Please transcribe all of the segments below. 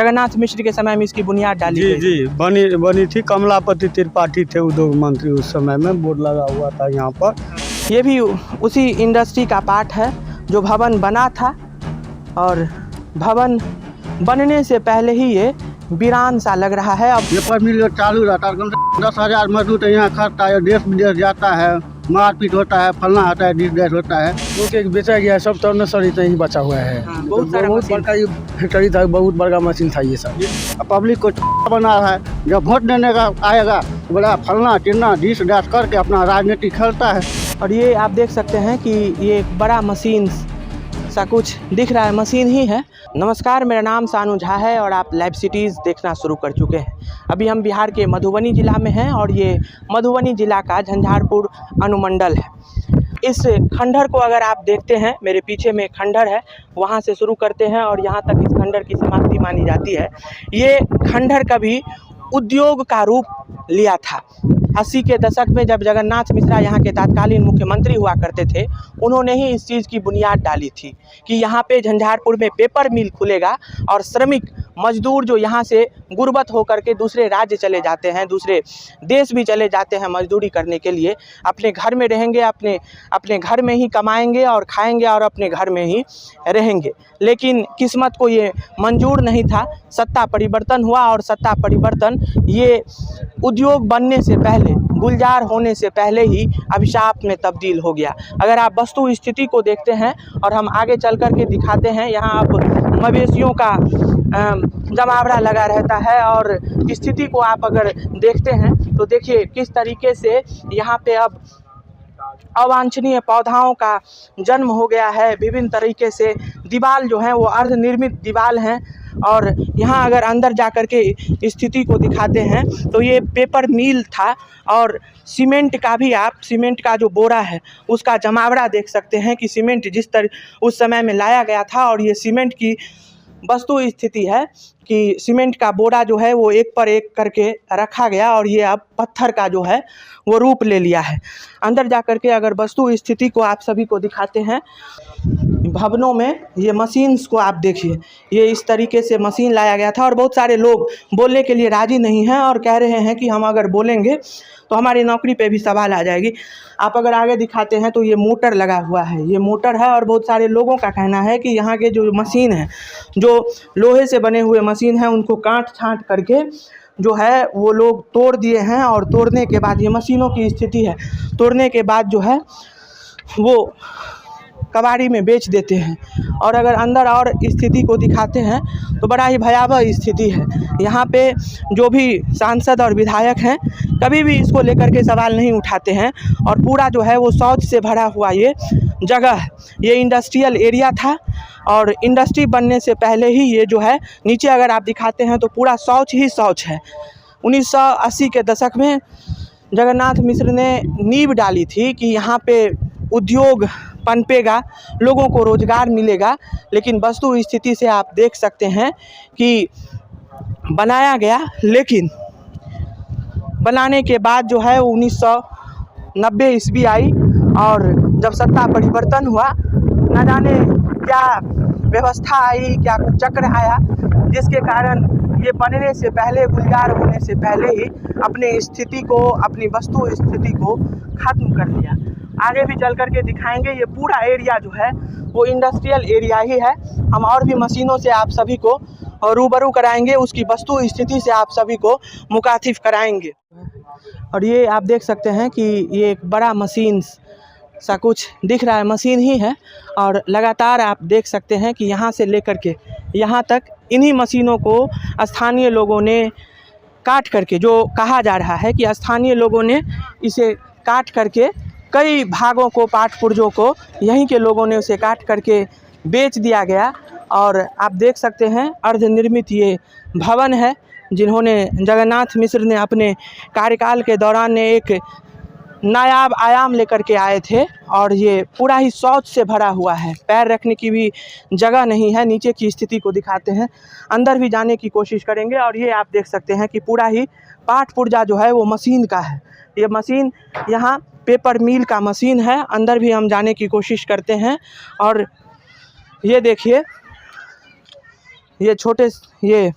जगन्नाथ मिश्र के समय में इसकी बुनियाद डाली गई। जी बनी थी। कमलापति त्रिपाठी थे उद्योग मंत्री उस समय में, बोर्ड लगा हुआ था यहाँ पर। ये भी उसी इंडस्ट्री का पार्ट है जो भवन बना था, और भवन बनने से पहले ही ये वीरान सा लग रहा है। अब पेपर मिल चालू रहता है, कम से 10,000 मजदूर यहाँ खटता है, देश विदेश जाता है, मारपीट होता है, फलना होता है, डिस्गैस होता है। क्योंकि बेचा गया है सब, तो नर्सरी ही बचा हुआ है। बहुत बड़का ये फैक्ट्री था, बहुत बड़ा मशीन था ये सब। पब्लिक को बना है, जब वोट देने का आएगा बड़ा फलना चिन्ना डिस डैश करके अपना राजनीति खेलता है। और ये आप देख सकते हैं कि ये एक बड़ा मशीन सा कुछ दिख रहा है, मशीन ही है। नमस्कार, मेरा नाम सानू झा है और आप लाइव सिटीज़ देखना शुरू कर चुके हैं। अभी हम बिहार के मधुबनी ज़िला में हैं और ये मधुबनी ज़िला का झंझारपुर अनुमंडल है। इस खंडहर को अगर आप देखते हैं, मेरे पीछे में खंडहर है, वहाँ से शुरू करते हैं और यहाँ तक इस खंडहर की समाप्ति मानी जाती है। ये खंडहर कभी उद्योग का रूप लिया था। 80 के दशक में जब जगन्नाथ मिश्रा यहाँ के तत्कालीन मुख्यमंत्री हुआ करते थे, उन्होंने ही इस चीज़ की बुनियाद डाली थी कि यहाँ पे झंझारपुर में पेपर मिल खुलेगा और श्रमिक मजदूर जो यहाँ से गुर्बत होकर के दूसरे राज्य चले जाते हैं, दूसरे देश भी चले जाते हैं मजदूरी करने के लिए, अपने घर में रहेंगे, अपने घर में ही कमाएंगे और खाएंगे और अपने घर में ही रहेंगे। लेकिन किस्मत को ये मंजूर नहीं था। सत्ता परिवर्तन हुआ और सत्ता परिवर्तन ये उद्योग बनने से पहले, गुलजार होने से पहले ही अभिशाप में तब्दील हो गया। अगर आप वस्तु स्थिति को देखते हैं और हम आगे चल कर के दिखाते हैं, यहाँ आप मवेशियों का जमावड़ा लगा रहता है और स्थिति को आप अगर देखते हैं तो देखिए किस तरीके से यहाँ पे अब अवांछनीय पौधाओं का जन्म हो गया है। विभिन्न तरीके से दीवार जो है वो अर्धनिर्मित दीवार हैं और यहाँ अगर अंदर जा कर के स्थिति को दिखाते हैं तो ये पेपर मिल था और सीमेंट का भी, आप सीमेंट का जो बोरा है उसका जमावड़ा देख सकते हैं कि सीमेंट जिस तरह उस समय में लाया गया था। और ये सीमेंट की वस्तु स्थिति है कि सीमेंट का बोरा जो है वो एक पर एक करके रखा गया और ये अब पत्थर का जो है वो रूप ले लिया है। अंदर जा कर के अगर वस्तु स्थिति को आप सभी को दिखाते हैं, भवनों में ये मशीन्स को आप देखिए, ये इस तरीके से मशीन लाया गया था और बहुत सारे लोग बोलने के लिए राज़ी नहीं हैं और कह रहे हैं कि हम अगर बोलेंगे तो हमारी नौकरी पे भी सवाल आ जाएगी। आप अगर आगे दिखाते हैं तो ये मोटर लगा हुआ है, ये मोटर है और बहुत सारे लोगों का कहना है कि यहाँ के जो मशीन है, जो लोहे से बने हुए मशीन हैं, उनको काट छाँट करके जो है वो लोग तोड़ दिए हैं और तोड़ने के बाद ये मशीनों की स्थिति है, तोड़ने के बाद जो है वो कबाड़ी में बेच देते हैं। और अगर अंदर और स्थिति को दिखाते हैं तो बड़ा ही भयावह स्थिति है। यहाँ पे जो भी सांसद और विधायक हैं कभी भी इसको लेकर के सवाल नहीं उठाते हैं और पूरा जो है वो शौच से भरा हुआ ये जगह है। ये इंडस्ट्रियल एरिया था और इंडस्ट्री बनने से पहले ही ये जो है, नीचे अगर आप दिखाते हैं तो पूरा शौच ही शौच है। 1980 के दशक में जगन्नाथ मिश्र ने नींव डाली थी कि यहाँ पे उद्योग पनपेगा, लोगों को रोज़गार मिलेगा। लेकिन वस्तु स्थिति से आप देख सकते हैं कि बनाया गया, लेकिन बनाने के बाद जो है 1990 ईस्वी आई और जब सत्ता परिवर्तन हुआ, न जाने क्या व्यवस्था आई, क्या कुछ चक्र आया, जिसके कारण ये बनने से पहले, गुलजार होने से पहले ही अपने स्थिति को, अपनी वस्तु स्थिति को ख़त्म कर दिया। आगे भी चल कर के दिखाएंगे। ये पूरा एरिया जो है वो इंडस्ट्रियल एरिया ही है। हम और भी मशीनों से आप सभी को रूबरू कराएंगे, उसकी वस्तु स्थिति से आप सभी को मुखातिब कराएंगे। और ये आप देख सकते हैं कि ये एक बड़ा मशीन सा कुछ दिख रहा है, मशीन ही है। और लगातार आप देख सकते हैं कि यहाँ से लेकर के यहाँ तक इन्हीं मशीनों को स्थानीय लोगों ने काट करके, जो कहा जा रहा है कि स्थानीय लोगों ने इसे काट करके कई भागों को, पार्ट पुर्जों को यहीं के लोगों ने उसे काट करके बेच दिया गया। और आप देख सकते हैं अर्धनिर्मित ये भवन है, जिन्होंने जगन्नाथ मिश्र ने अपने कार्यकाल के दौरान एक नायाब आयाम लेकर के आए थे। और ये पूरा ही शौच से भरा हुआ है, पैर रखने की भी जगह नहीं है। नीचे की स्थिति को दिखाते हैं, अंदर भी जाने की कोशिश करेंगे। और ये आप देख सकते हैं कि पूरा ही पाठ पुर्जा जो है वो मशीन का है। ये मशीन यहाँ पेपर मिल का मशीन है। अंदर भी हम जाने की कोशिश करते हैं। और ये देखिए, ये छोटे, ये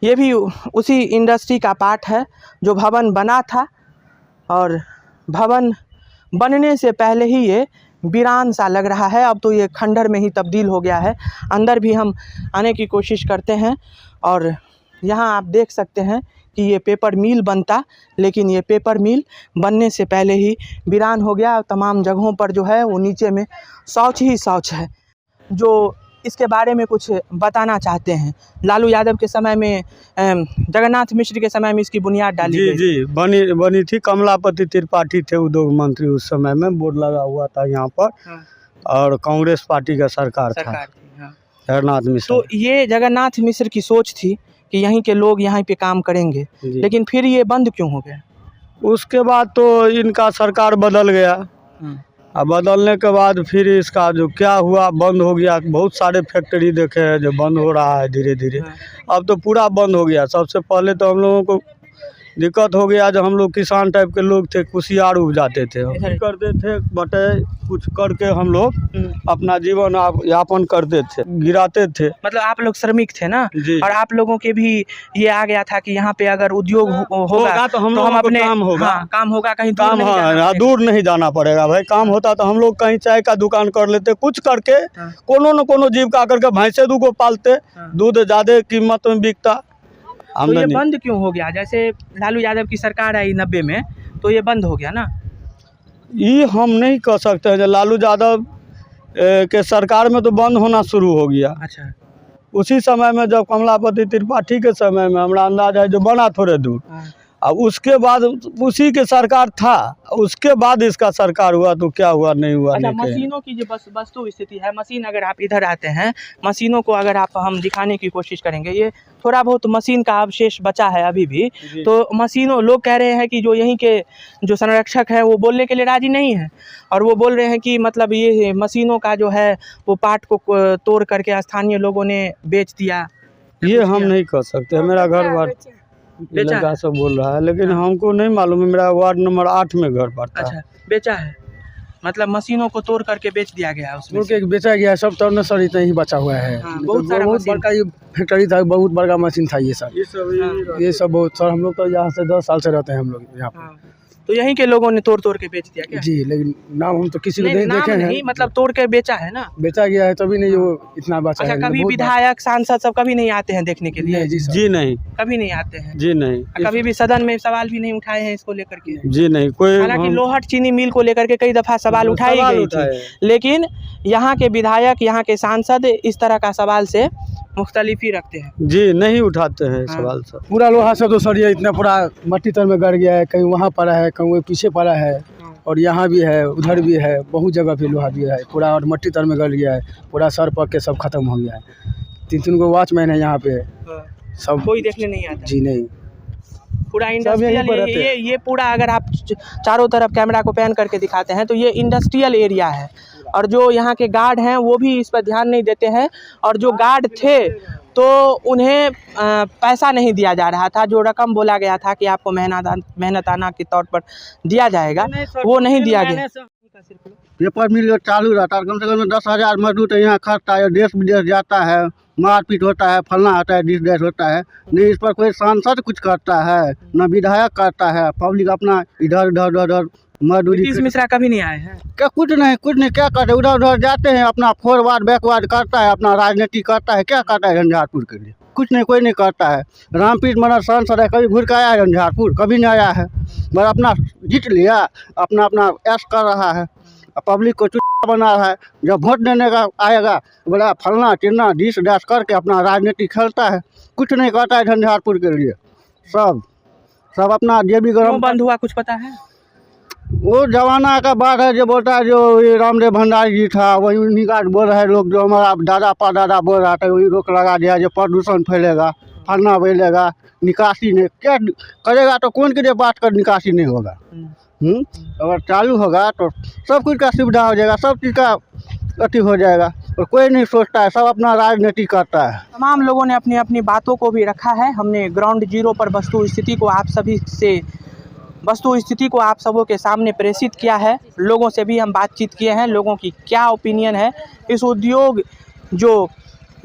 ये भी उसी इंडस्ट्री का पार्ट है जो भवन बना था, और भवन बनने से पहले ही ये वीरान सा लग रहा है। अब तो ये खंडर में ही तब्दील हो गया है। अंदर भी हम आने की कोशिश करते हैं, और यहाँ आप देख सकते हैं कि ये पेपर मिल बनता, लेकिन ये पेपर मिल बनने से पहले ही वीरान हो गया। तमाम जगहों पर जो है वो नीचे में शौच ही शौच है। जो इसके बारे में कुछ बताना चाहते हैं, लालू यादव के समय में, जगन्नाथ मिश्र के समय में इसकी बुनियाद डाली गई। जी बनी थी। कमलापति त्रिपाठी थे उद्योग मंत्री उस समय में, बोर्ड लगा हुआ था यहाँ पर। हाँ। और कांग्रेस पार्टी का सरकार था, हाँ। जगन्नाथ मिश्र। तो ये जगन्नाथ मिश्र की सोच थी कि यहीं के लोग यहाँ पे काम करेंगे, लेकिन फिर ये बंद क्यों हो गया? उसके बाद तो इनका सरकार बदल गया, अब बदलने के बाद फिर इसका जो क्या हुआ, बंद हो गया। बहुत सारे फैक्ट्री देखे हैं जो बंद हो रहा है धीरे धीरे। अब तो पूरा बंद हो गया। सबसे पहले तो हम लोगों को दिक्कत हो गया, जो हम लोग किसान टाइप के लोग थे, कुशियार उपजाते थे, करते थे, बटे कुछ करके हम लोग अपना जीवन यापन करते थे, गिराते थे। मतलब आप लोग श्रमिक थे ना? जी। और आप लोगों के भी ये आ गया था कि यहाँ पे अगर उद्योग होगा तो हम लोग अपने काम होगा। हाँ, काम होगा, कहीं दूर काम नहीं जाना पड़ेगा। दूर नहीं जाना पड़ेगा भाई। काम होता तो हम लोग कहीं चाय का दुकान कर लेते, कुछ करके कोनो न कोनो जीविका करके भैंसे दूगो पालते, दूध ज्यादा कीमत में बिकता। तो ये बंद क्यों हो गया? जैसे लालू यादव की सरकार आई 90 में, तो ये बंद हो गया ना? ये हम नहीं कह सकते हैं। लालू यादव के सरकार में तो बंद होना शुरू हो गया। अच्छा। उसी समय में जब कमलापति त्रिपाठी के समय में हमारा अंदाजा है जो बना थोड़े दूर, अब उसके बाद उसी के सरकार था, उसके बाद इसका सरकार हुआ तो क्या हुआ नहीं हुआ। अच्छा, मशीनों की जो वस्तु स्थिति है, मशीन अगर आप इधर आते हैं, मशीनों को अगर आप हम दिखाने की कोशिश करेंगे, ये थोड़ा बहुत मशीन का अवशेष बचा है अभी भी। तो मशीनों, लोग कह रहे हैं कि जो यहीं के जो संरक्षक हैं वो बोलने के लिए राजी नहीं है, और वो बोल रहे हैं कि मतलब ये मशीनों का जो है वो पार्ट को तोड़ करके स्थानीय लोगों ने बेच दिया। ये हम नहीं कर सकते। मेरा घर बार लड़का सब बोल रहा है, लेकिन हमको नहीं मालूम है। मेरा वार्ड नंबर 8 में घर पड़ता है। अच्छा, बेचा है, मतलब मशीनों को तोड़ करके बेच दिया गया, उसमें के बेचा गया है। सब तो सर इतना ही बचा हुआ है। बहुत सारा बहुत बड़का ये फैक्ट्री था, बहुत बड़ा मशीन था ये सर। ये सब बहुत सर, हम लोग तो यहाँ से 10 साल से रहते हैं हम लोग यहाँ पर। तो यहीं के लोगों ने तोड़ के बेच दिया क्या? जी, लेकिन नाम हम तो किसी को नहीं देखे हैं। मतलब तोड़ के बेचा है ना? बेचा गया है तभी नहीं वो इतना बचा है। अच्छा, कभी विधायक सांसद सब कभी नहीं आते हैं देखने के लिए? जी नहीं, कभी नहीं आते हैं। जी नहीं। कभी भी सदन में सवाल भी नहीं उठाए हैं इसको लेकर के? जी नहीं। कोई, हालांकि लोहट चीनी मिल को लेकर के कई दफा सवाल उठाई गई थी, लेकिन यहाँ के विधायक, यहाँ के सांसद इस तरह का सवाल से मुख्तलिफ ही रखते हैं। जी नहीं उठाते हैं सवाल सब। पूरा लोहा सब तो सर ये इतना पूरा मट्टी तर में गड़ गया है। कहीं वहाँ पड़ा है, कहीं वो पीछे पड़ा है, और यहाँ भी है, उधर भी है, बहुत जगह पे लोहा भी है पूरा, और मट्टी तर में गड़ गया है पूरा। सर पक के सब खत्म हो गया है। 3 गो वॉचमैन है यहाँ पे, सब कोई देखने नहीं आता। जी नहीं। पूरा इंडस्ट्रियल, ये पूरा अगर आप चारों तरफ कैमरा को पैन करके दिखाते हैं तो ये इंडस्ट्रियल एरिया है, और जो यहाँ के गार्ड हैं वो भी इस पर ध्यान नहीं देते हैं। और जो गार्ड थे तो उन्हें पैसा नहीं दिया जा रहा था। जो रकम बोला गया था कि आपको मेहनताना के तौर पर दिया जाएगा, वो नहीं दिया गया। पेपर मिल चालू रहता है, कम से कम 10,000 मजदूर तो यहाँ खटता है, देश विदेश जाता है, मारपीट होता है, फलना होता है, डिस डैश होता है। नहीं इस पर कोई सांसद कुछ करता है, न विधायक करता है। पब्लिक अपना इधर उधर उधर मजदूरी। नीतीश मिश्रा कभी नहीं आए हैं क्या? कुछ नहीं क्या करते, उधर उधर जाते हैं, अपना फॉरवर्ड बैकवर्ड करता है, अपना राजनीति करता है। क्या करता है झंझारपुर के लिए? कुछ नहीं, कोई नहीं करता है। रामप्रीत मनोहर सांसद है, कभी घुर के आया है झंझारपुर? कभी नहीं आया है। बस अपना जीत लिया, अपना ऐश कर रहा है, पब्लिक को चुनाव बना रहा है। जब वोट देने का आएगा बोला फलना चिन्ना डिस डैश करके अपना राजनीति खेलता है। कुछ नहीं करता है झंझारपुर के लिए। सब अपना जेबी गरम बंद हुआ, कुछ पता है? वो जमाना का बात है। जो बोलता है, जो ये रामदेव भंडारी जी था, वही उन्हीं का बोल रहे लोग, जो हमारा दादा परदादा बोल रहा था, वही रोक लगा दिया। जो प्रदूषण फैलेगा, फलना फैलेगा, निकासी नहीं क्या करेगा तो कौन के लिए बात कर निकासी नहीं होगा। अगर चालू होगा तो सब कुछ का सुविधा हो जाएगा, सब चीज़ का अति हो जाएगा, और कोई नहीं सोचता है, सब अपना राजनीति करता है। तमाम लोगों ने अपनी अपनी बातों को भी रखा है। हमने ग्राउंड जीरो पर वस्तु स्थिति को आप सबों के सामने प्रेषित किया है। लोगों से भी हम बातचीत किए हैं, लोगों की क्या ओपिनियन है। इस उद्योग जो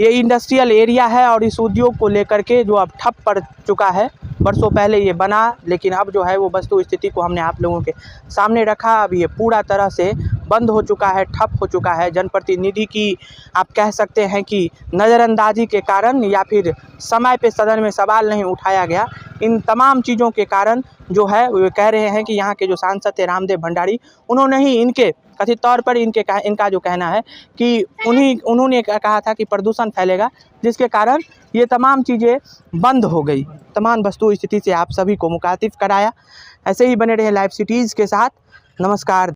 ये इंडस्ट्रियल एरिया है और इस उद्योग को लेकर के जो अब ठप पड़ चुका है। बरसों पहले ये बना, लेकिन अब जो है वो वस्तु स्थिति को हमने आप लोगों के सामने रखा। अब ये पूरा तरह से बंद हो चुका है, ठप हो चुका है। जनप्रतिनिधि की आप कह सकते हैं कि नज़रअंदाजी के कारण या फिर समय पे सदन में सवाल नहीं उठाया गया, इन तमाम चीज़ों के कारण जो है वो कह रहे हैं कि यहाँ के जो सांसद थे रामदेव भंडारी, उन्होंने ही इनके कथित तौर पर इनका जो कहना है कि उन्होंने कहा था कि प्रदूषण फैलेगा, जिसके कारण ये तमाम चीज़ें बंद हो गई। तमाम वस्तु स्थिति से आप सभी को मुखातिब कराया। ऐसे ही बने रहे लाइव सिटीज़ के साथ। नमस्कार।